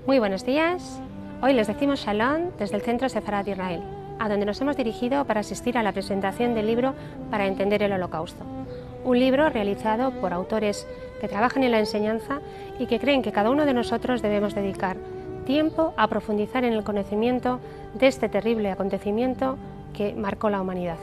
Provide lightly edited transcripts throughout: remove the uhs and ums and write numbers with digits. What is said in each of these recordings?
Muy buenos días. Hoy les decimos Shalom desde el Centro Sefarat Israel, a donde nos hemos dirigido para asistir a la presentación del libro Para entender el Holocausto. Un libro realizado por autores que trabajan en la enseñanza y que creen que cada uno de nosotros debemos dedicar tiempo a profundizar en el conocimiento de este terrible acontecimiento que marcó la humanidad.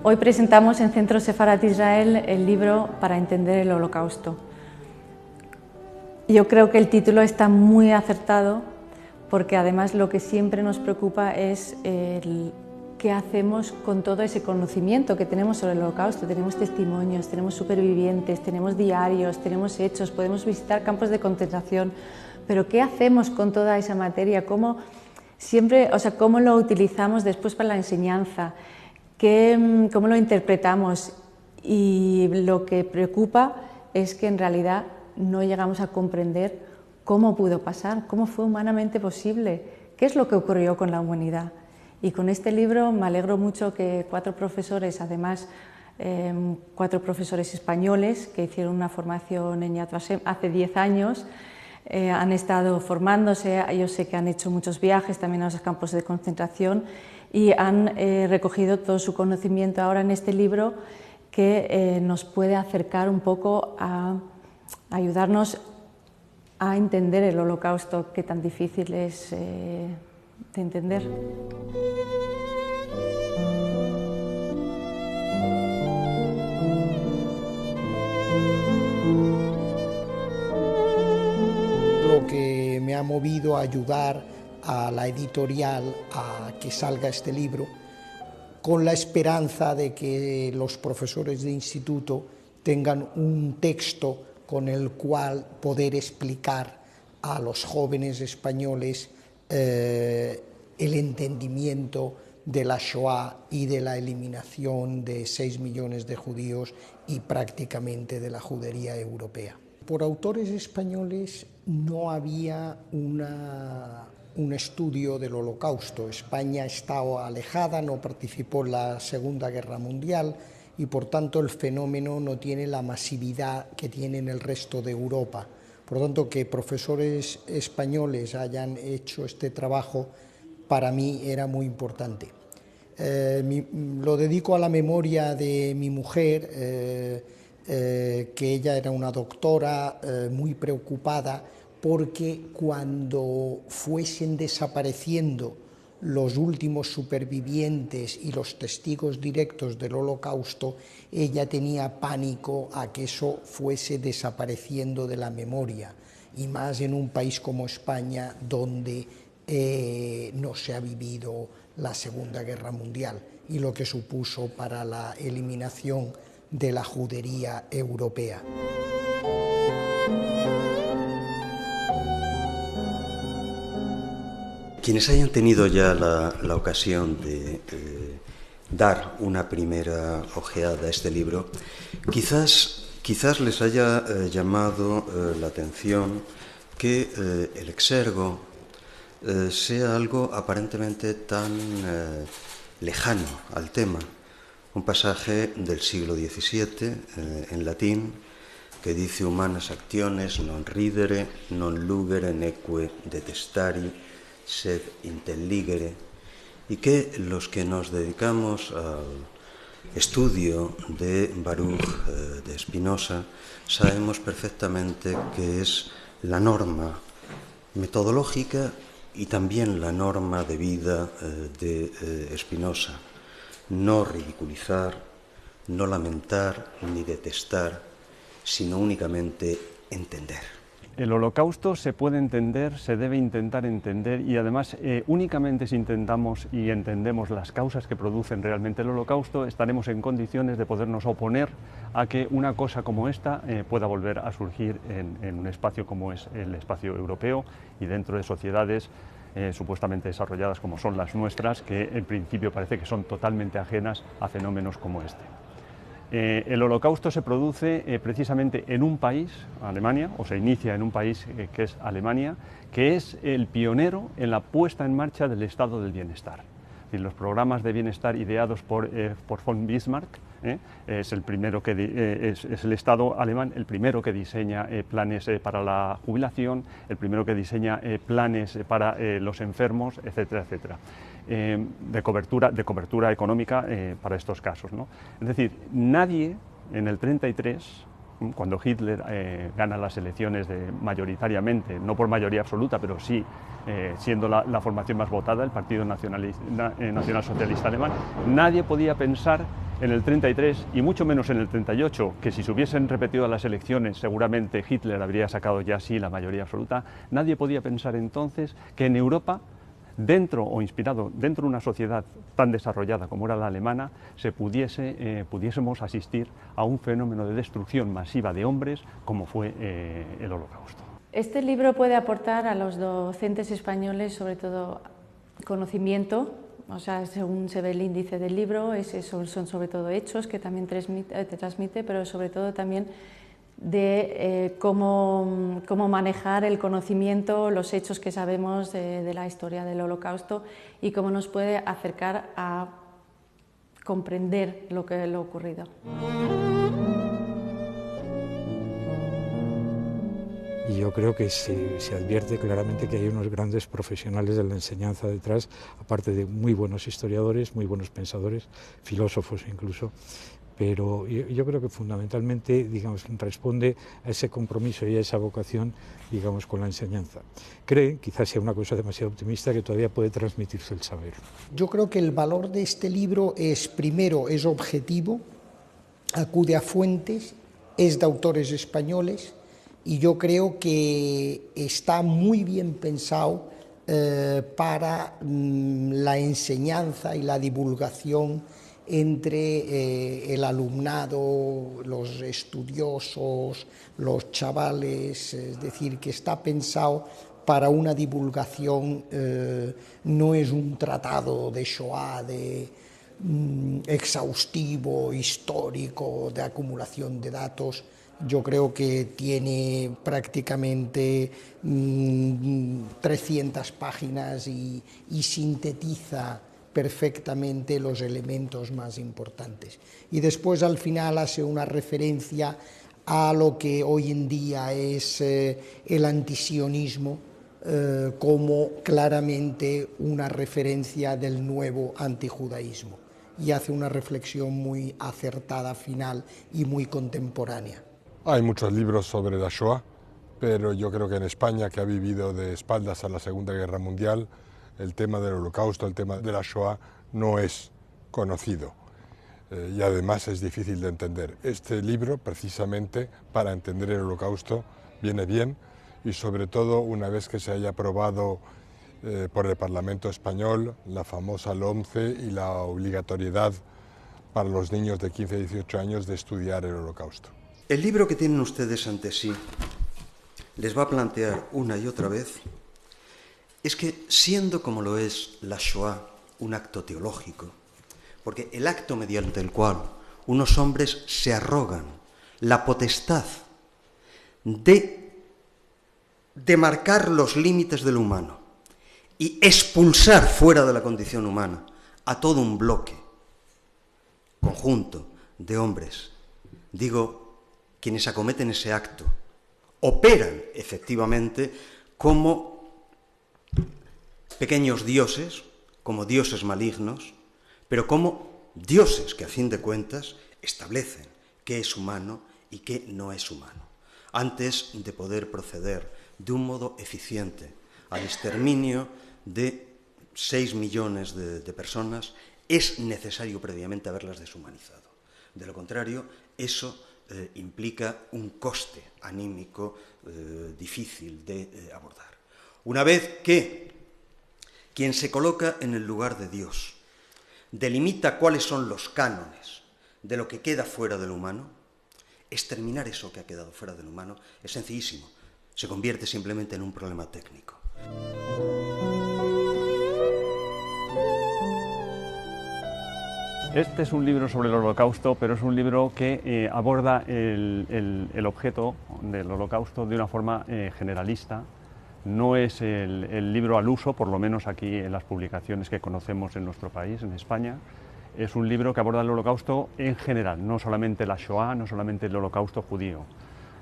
Hoy presentamos en Centro Sefarat Israel el libro Para entender el Holocausto. Yo creo que el título está muy acertado porque además lo que siempre nos preocupa es qué hacemos con todo ese conocimiento que tenemos sobre el Holocausto. Tenemos testimonios, tenemos supervivientes, tenemos diarios, tenemos hechos, podemos visitar campos de concentración, pero ¿qué hacemos con toda esa materia? ¿Cómo lo utilizamos después para la enseñanza? ¿Cómo lo interpretamos? Y lo que preocupa es que en realidad no llegamos a comprender cómo pudo pasar, cómo fue humanamente posible, qué es lo que ocurrió con la humanidad. Y con este libro me alegro mucho que 4 profesores, además 4 profesores españoles que hicieron una formación en Yad Vashem hace 10 años, han estado formándose. Yo sé que han hecho muchos viajes también a los campos de concentración y han recogido todo su conocimiento ahora en este libro que nos puede acercar un poco a ayudarnos a entender el Holocausto, que tan difícil es de entender. Lo que me ha movido a ayudar a la editorial a que salga este libro, con la esperanza de que los profesores de instituto tengan un texto con el cual poder explicar a los jóvenes españoles el entendimiento de la Shoah y de la eliminación de 6 millones de judíos y prácticamente de la judería europea. Por autores españoles no había un estudio del Holocausto. España estaba alejada, no participó en la Segunda Guerra Mundial y por tanto el fenómeno no tiene la masividad que tiene en el resto de Europa. Por lo tanto, que profesores españoles hayan hecho este trabajo para mí era muy importante. Lo dedico a la memoria de mi mujer, que ella era una doctora muy preocupada porque cuando fuesen desapareciendo los últimos supervivientes y los testigos directos del Holocausto, ella tenía pánico a que eso fuese desapareciendo de la memoria, y más en un país como España, donde no se ha vivido la Segunda Guerra Mundial y lo que supuso para la eliminación de la judería europea. Quienes hayan tenido ya la ocasión de dar una primera ojeada a este libro, quizás les haya llamado la atención que el exergo sea algo aparentemente tan lejano al tema. Un pasaje del siglo XVII en latín que dice: humanas acciones non ridere, non lugere neque detestari, sed intelligere, y que los que nos dedicamos al estudio de Baruch de Spinoza sabemos perfectamente que es la norma metodológica y también la norma de vida de Spinoza: no ridiculizar, no lamentar ni detestar, sino únicamente entender. El Holocausto se puede entender, se debe intentar entender, y además únicamente si intentamos y entendemos las causas que producen realmente el Holocausto, estaremos en condiciones de podernos oponer a que una cosa como esta pueda volver a surgir en un espacio como es el espacio europeo y dentro de sociedades supuestamente desarrolladas como son las nuestras, que en principio parece que son totalmente ajenas a fenómenos como este. El Holocausto se produce precisamente en un país, Alemania, o se inicia en un país que es Alemania, que es el pionero en la puesta en marcha del estado del bienestar. Es decir, los programas de bienestar ideados por von Bismarck, es el primero es el Estado alemán el primero que diseña planes para la jubilación, el primero que diseña planes para los enfermos, etcétera, etcétera. De cobertura económica para estos casos, ¿no? Es decir, nadie en el 33, cuando Hitler gana las elecciones mayoritariamente, no por mayoría absoluta, pero sí siendo la formación más votada, el Partido Nacional Socialista Alemán, nadie podía pensar en el 33 y mucho menos en el 38, que si se hubiesen repetido las elecciones seguramente Hitler habría sacado ya sí la mayoría absoluta. Nadie podía pensar entonces que en Europa, dentro o inspirado dentro de una sociedad tan desarrollada como era la alemana, pudiésemos asistir a un fenómeno de destrucción masiva de hombres como fue el Holocausto. Este libro puede aportar a los docentes españoles sobre todo conocimiento, o sea, según se ve el índice del libro, son sobre todo hechos que también transmite, pero sobre todo también de cómo manejar el conocimiento, los hechos que sabemos de la historia del Holocausto y cómo nos puede acercar a comprender lo ocurrido. Y yo creo que se advierte claramente que hay unos grandes profesionales de la enseñanza detrás, aparte de muy buenos historiadores, muy buenos pensadores, filósofos incluso. Pero yo creo que fundamentalmente, digamos, responde a ese compromiso y a esa vocación, digamos, con la enseñanza. Creen, quizás sea una cosa demasiado optimista, que todavía puede transmitirse el saber. Yo creo que el valor de este libro primero, es objetivo, acude a fuentes, es de autores españoles y yo creo que está muy bien pensado para la enseñanza y la divulgación entre el alumnado, los estudiosos, los chavales, es decir, que está pensado para una divulgación, no es un tratado de Shoah, exhaustivo, histórico, de acumulación de datos. Yo creo que tiene prácticamente 300 páginas y sintetiza perfectamente los elementos más importantes. Y después al final hace una referencia a lo que hoy en día es el antisionismo como claramente una referencia del nuevo antijudaísmo, y hace una reflexión muy acertada final y muy contemporánea. Hay muchos libros sobre la Shoah, pero yo creo que en España, que ha vivido de espaldas a la Segunda Guerra Mundial, el tema del Holocausto, el tema de la Shoah no es conocido y además es difícil de entender. Este libro, precisamente para entender el Holocausto, viene bien, y sobre todo una vez que se haya aprobado por el Parlamento español la famosa LOMCE y la obligatoriedad para los niños de 15 a 18 años de estudiar el Holocausto. El libro que tienen ustedes ante sí les va a plantear una y otra vez es que, siendo como lo es la Shoah un acto teológico, porque el acto mediante el cual unos hombres se arrogan la potestad de demarcar los límites de lo humano y expulsar fuera de la condición humana a todo un bloque, conjunto de hombres, digo, quienes acometen ese acto, operan efectivamente como pequeños dioses, como dioses malignos, pero como dioses que a fin de cuentas establecen qué es humano y qué no es humano, antes de poder proceder de un modo eficiente al exterminio de 6 millones de personas. Es necesario previamente haberlas deshumanizado. De lo contrario, eso implica un coste anímico difícil de abordar. Una vez que quien se coloca en el lugar de Dios delimita cuáles son los cánones de lo que queda fuera del humano, exterminar eso que ha quedado fuera del humano es sencillísimo. Se convierte simplemente en un problema técnico. Este es un libro sobre el Holocausto, pero es un libro que aborda el objeto del Holocausto de una forma generalista. No es el libro al uso, por lo menos aquí en las publicaciones que conocemos en nuestro país, en España. Es un libro que aborda el Holocausto en general, no solamente la Shoah, no solamente el Holocausto judío.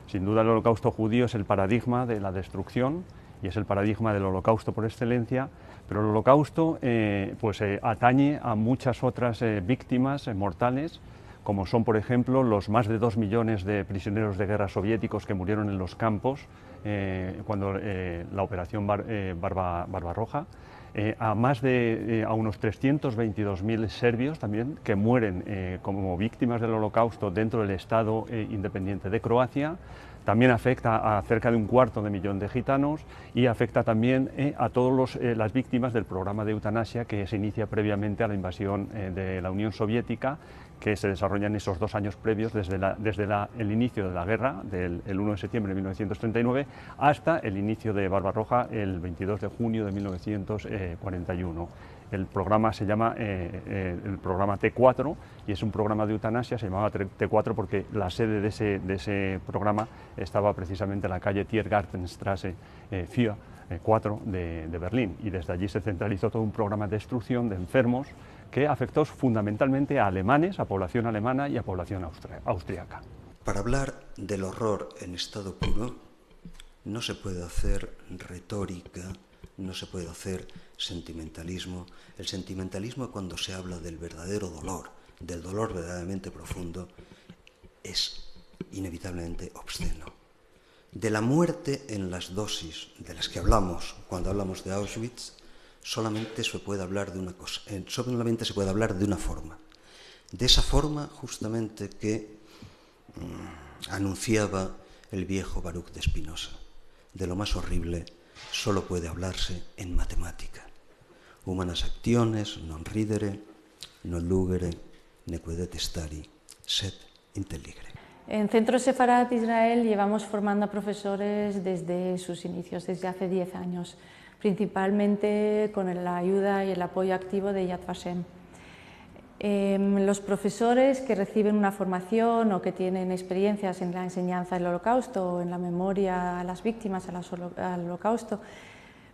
Sin duda el Holocausto judío es el paradigma de la destrucción y es el paradigma del Holocausto por excelencia, pero el Holocausto atañe a muchas otras víctimas mortales, como son, por ejemplo, los más de 2 millones de prisioneros de guerra soviéticos que murieron en los campos cuando la operación Barbarroja, a unos 322.000 serbios también que mueren como víctimas del Holocausto dentro del Estado independiente de Croacia. También afecta a cerca de 250.000 de gitanos y afecta también a todas las víctimas del programa de eutanasia que se inicia previamente a la invasión de la Unión Soviética, que se desarrolla en esos 2 años previos, desde el inicio de la guerra, el 1 de septiembre de 1939, hasta el inicio de Barbarroja, el 22 de junio de 1941. El programa se llama el programa T4 y es un programa de eutanasia, se llamaba T4 porque la sede de ese programa estaba precisamente en la calle Tiergartenstrasse 4 de Berlín, y desde allí se centralizó todo un programa de destrucción de enfermos que afectó fundamentalmente a alemanes, a población alemana y a población austriaca. Para hablar del horror en estado puro no se puede hacer retórica, no se puede hacer sentimentalismo. El sentimentalismo, cuando se habla del verdadero dolor, del dolor verdaderamente profundo, es inevitablemente obsceno. De la muerte en las dosis de las que hablamos cuando hablamos de Auschwitz, solamente se puede hablar de una cosa, solamente se puede hablar de una forma. De esa forma justamente que anunciaba el viejo Baruch de Spinoza. De lo más horrible solo puede hablarse en matemática. Humanas actiones non ridere, non lugere, neque detestari, sed intelligere. En Centro Sefarad Israel llevamos formando a profesores desde sus inicios, desde hace 10 años, principalmente con la ayuda y el apoyo activo de Yad Vashem. Los profesores que reciben una formación o que tienen experiencias en la enseñanza del Holocausto o en la memoria a las víctimas al Holocausto,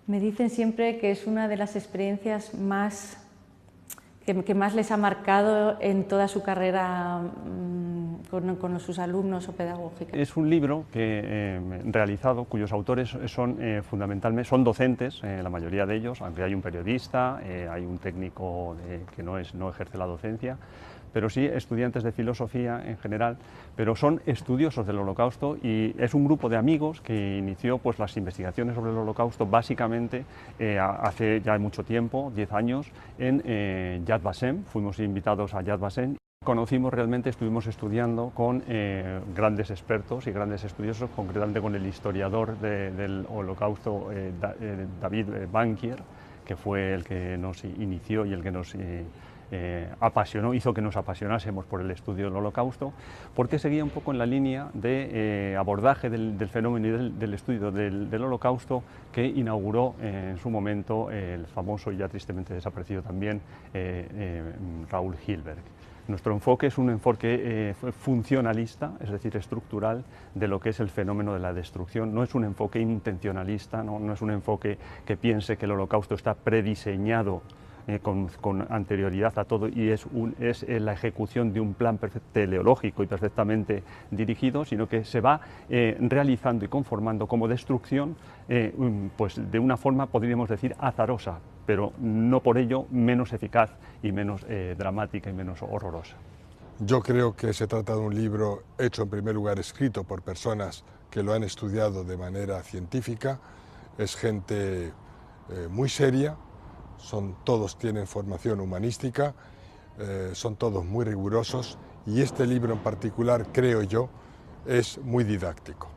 me dicen siempre que es una de las experiencias que más les ha marcado en toda su carrera con sus alumnos o pedagógica. Es un libro realizado cuyos autores son fundamentalmente docentes, la mayoría de ellos, aunque hay un periodista, hay un técnico que no ejerce la docencia, pero sí estudiantes de filosofía en general, pero son estudiosos del Holocausto, y es un grupo de amigos que inició las investigaciones sobre el Holocausto básicamente hace ya mucho tiempo, 10 años, en Yad Vashem. Fuimos invitados a Yad Vashem. Conocimos realmente, estuvimos estudiando con grandes expertos y grandes estudiosos, concretamente con el historiador del Holocausto, David Bankier, que fue el que nos inició y el que nos apasionó, hizo que nos apasionásemos por el estudio del Holocausto, porque seguía un poco en la línea de abordaje del fenómeno y del estudio del Holocausto que inauguró en su momento el famoso y ya tristemente desaparecido también Raúl Hilberg. Nuestro enfoque es un enfoque funcionalista, es decir, estructural, de lo que es el fenómeno de la destrucción. No es un enfoque intencionalista, no es un enfoque que piense que el Holocausto está prediseñado con anterioridad a todo y es la ejecución de un plan teleológico y perfectamente dirigido, sino que se va realizando y conformando como destrucción de una forma, podríamos decir, azarosa, pero no por ello menos eficaz y menos dramática y menos horrorosa. Yo creo que se trata de un libro hecho, en primer lugar, escrito por personas que lo han estudiado de manera científica. Es gente muy seria, todos tienen formación humanística, son todos muy rigurosos, y este libro en particular, creo yo, es muy didáctico.